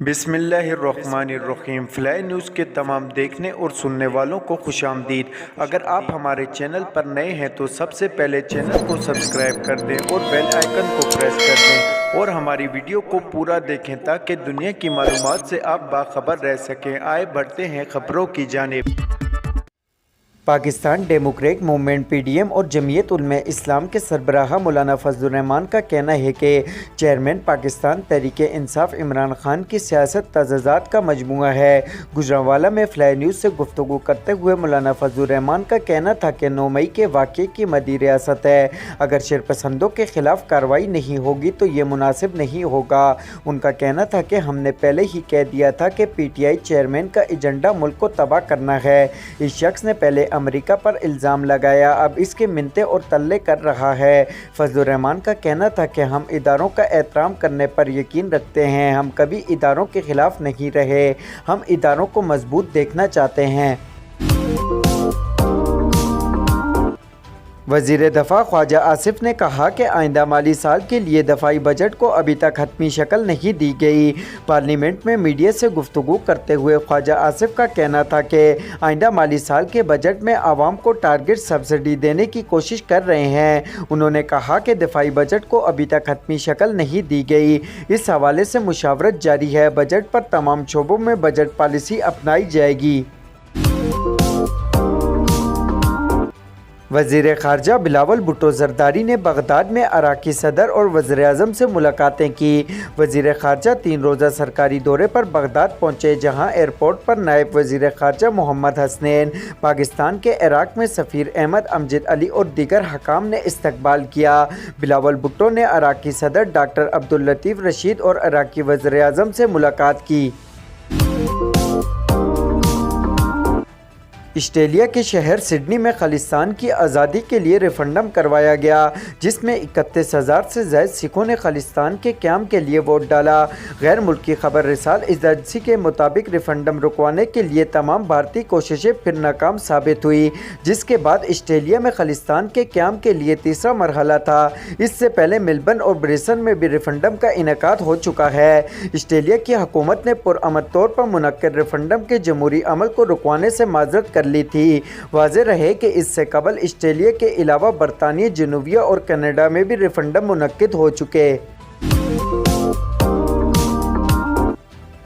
بسم اللہ الرحمن الرحیم۔ فلائی نیوز کے تمام دیکھنے اور سننے والوں کو خوش آمدید۔ اگر آپ ہمارے چینل پر نئے ہیں تو سب سے پہلے چینل کو سبسکرائب کر دیں اور بیل آئیکن کو پریس کر دیں اور ہماری ویڈیو کو پورا دیکھیں تاکہ دنیا کی معلومات سے آپ باخبر رہ سکیں۔ آئے بڑھتے ہیں خبروں کی جانب۔ Pakistan democratic movement P D M اور جمعیت علماء اسلام کے سربراہ مولانا فضل الرحمان کا کہنا ہے کہ چیئرمین پاکستان تحریک انصاف عمران خان کی سیاست تضادات کا مجموعہ ہے۔ گجرانوالہ میں فلائی نیوز سے گفتگو کرتے ہوئے مولانا فضل الرحمان کا کہنا تھا کہ 9 مئی کے واقعے کی مدعی ریاست ہے، اگر شرپسندوں کے خلاف کارروائی نہیں ہوگی تو یہ مناسب نہیں ہوگا۔ ان کا کہنا تھا کہ ہم نے پہلے ہی کہہ دیا تھا کہ پی ٹی آئی چیئرمین کا ایجنڈا ملک کو تباہ کرنا ہے۔ اس شخص نے پہلے امریکہ پر الزام لگایا، اب اس کے منتیں اور تلے کر رہا ہے۔ فضل الرحمان کا کہنا تھا کہ ہم اداروں کا احترام کرنے پر یقین رکھتے ہیں، ہم کبھی اداروں کے خلاف نہیں رہے، ہم اداروں کو مضبوط دیکھنا چاہتے ہیں۔ وزیر دفاع خواجہ آصف نے کہا کہ آئندہ مالی سال کے لیے دفاعی بجٹ کو ابھی تک حتمی شکل نہیں دی گئی۔ پارلیمنٹ میں میڈیا سے گفتگو کرتے ہوئے خواجہ آصف کا کہنا تھا کہ آئندہ مالی سال کے بجٹ میں عوام کو ٹارگٹ سبسڈی دینے کی کوشش کر رہے ہیں۔ انہوں نے کہا کہ دفاعی بجٹ کو ابھی تک حتمی شکل نہیں دی گئی، اس حوالے سے مشاورت جاری ہے، بجٹ پر تمام شعبوں میں بجٹ پالیسی اپنائی جائے گی۔ وزیر خارجہ بلاول بھٹو زرداری نے بغداد میں عراقی صدر اور وزیر اعظم سے ملاقاتیں کی۔ وزیر خارجہ 3 روزہ سرکاری دورے پر بغداد پہنچے، جہاں ایئرپورٹ پر نائب وزیر خارجہ محمد حسنین، پاکستان کے عراق میں سفیر احمد امجد علی اور دیگر حکام نے استقبال کیا۔ بلاول بھٹو نے عراقی صدر ڈاکٹر عبداللطیف رشید اور عراقی وزیر اعظم سے ملاقات کی۔ آسٹریلیا کے شہر سڈنی میں خالصتان کی آزادی کے لیے ریفرنڈم کروایا گیا، جس میں 31,000 سے زائد سکھوں نے خالصتان کے قیام کے لیے ووٹ ڈالا۔ غیر ملکی خبر رسال ایجنسی کے مطابق ریفرنڈم رکوانے کے لیے تمام بھارتی کوششیں پھر ناکام ثابت ہوئی، جس کے بعد آسٹریلیا میں خالصتان کے قیام کے لیے تیسرا مرحلہ تھا۔ اس سے پہلے ملبرن اور برسبن میں بھی ریفرنڈم کا انعقاد ہو چکا ہے۔ آسٹریلیا کی حکومت نے پرامن طور پر منعقد ریفرنڈم کے جمہوری عمل کو رکوانے سے معذرت کر لی تھی۔ واضح رہے کہ اس سے قبل آسٹریلیا کے علاوہ برطانیہ، جنوبیہ اور کینیڈا میں بھی ریفرنڈم منعقد ہو چکے۔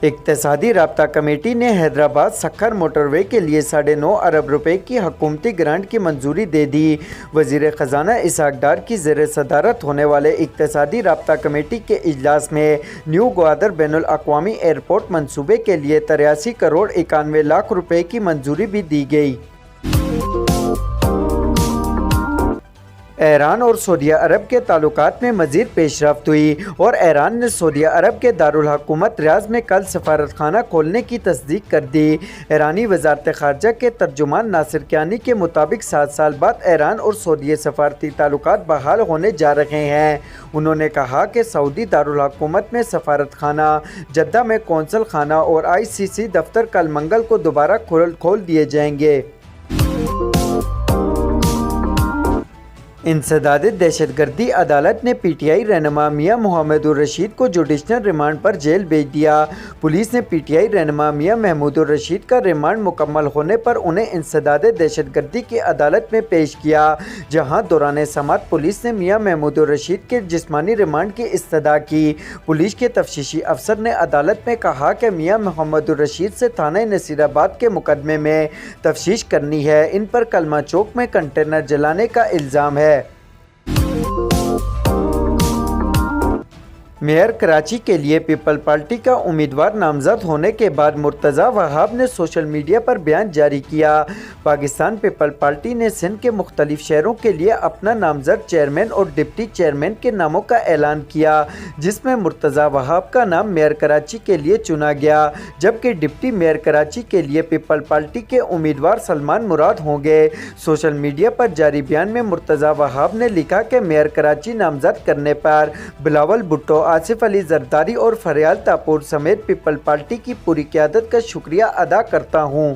اقتصادی رابطہ کمیٹی نے حیدرآباد سکھر موٹر وے کے لیے 9.5 ارب روپے کی حکومتی گرانٹ کی منظوری دے دی۔ وزیر خزانہ اسحاق ڈار کی زیر صدارت ہونے والے اقتصادی رابطہ کمیٹی کے اجلاس میں نیو گوادر بین الاقوامی ایئرپورٹ منصوبے کے لیے 83 کروڑ 91 لاکھ روپے کی منظوری بھی دی گئی۔ ایران اور سعودی عرب کے تعلقات میں مزید پیش رفت ہوئی اور ایران نے سعودی عرب کے دارالحکومت ریاض میں کل سفارتخانہ کھولنے کی تصدیق کر دی۔ ایرانی وزارت خارجہ کے ترجمان ناصر کیانی کے مطابق 7 سال بعد ایران اور سعودی سفارتی تعلقات بحال ہونے جا رہے ہیں۔ انہوں نے کہا کہ سعودی دارالحکومت میں سفارتخانہ، جدہ میں قونصل خانہ اور ICC دفتر کل منگل کو دوبارہ کھول دیے جائیں گے۔ انسداد دہشت گردی عدالت نے پی ٹی آئی رہنما میاں محمود الرشید کو جوڈیشنل ریمانڈ پر جیل بھیج دیا۔ پولیس نے پی ٹی آئی رہنما میاں محمود الرشید کا ریمانڈ مکمل ہونے پر انہیں انسداد دہشت گردی کی عدالت میں پیش کیا، جہاں دوران سماعت پولیس نے میاں محمود الرشید کے جسمانی ریمانڈ کی استدعا کی۔ پولیس کے تفتیشی افسر نے عدالت میں کہا کہ میاں محمود الرشید سے تھانہ نصیر آباد کے مقدمے میں تفتیش کرنی ہے، ان پر کلمہ چوک میں کنٹینر جلانے کا الزام ہے۔ میئر کراچی کے لیے پیپل پارٹی کا امیدوار نامزد ہونے کے بعد مرتضی وہاب نے سوشل میڈیا پر بیان جاری کیا۔ پاکستان پیپل پارٹی نے سندھ کے مختلف شہروں کے لیے اپنا نامزد چیئرمین اور ڈپٹی چیئرمین کے ناموں کا اعلان کیا، جس میں مرتضی وہاب کا نام میئر کراچی کے لیے چنا گیا، جبکہ ڈپٹی میئر کراچی کے لیے پیپل پارٹی کے امیدوار سلمان مراد ہوں گے۔ سوشل میڈیا پر جاری بیان میں مرتضی وہاب نے لکھا کہ میئر کراچی نامزد کرنے پر بلاول بھٹو، آصف علی زرداری اور فریال تاپور سمیت پیپل پارٹی کی پوری قیادت کا شکریہ ادا کرتا ہوں۔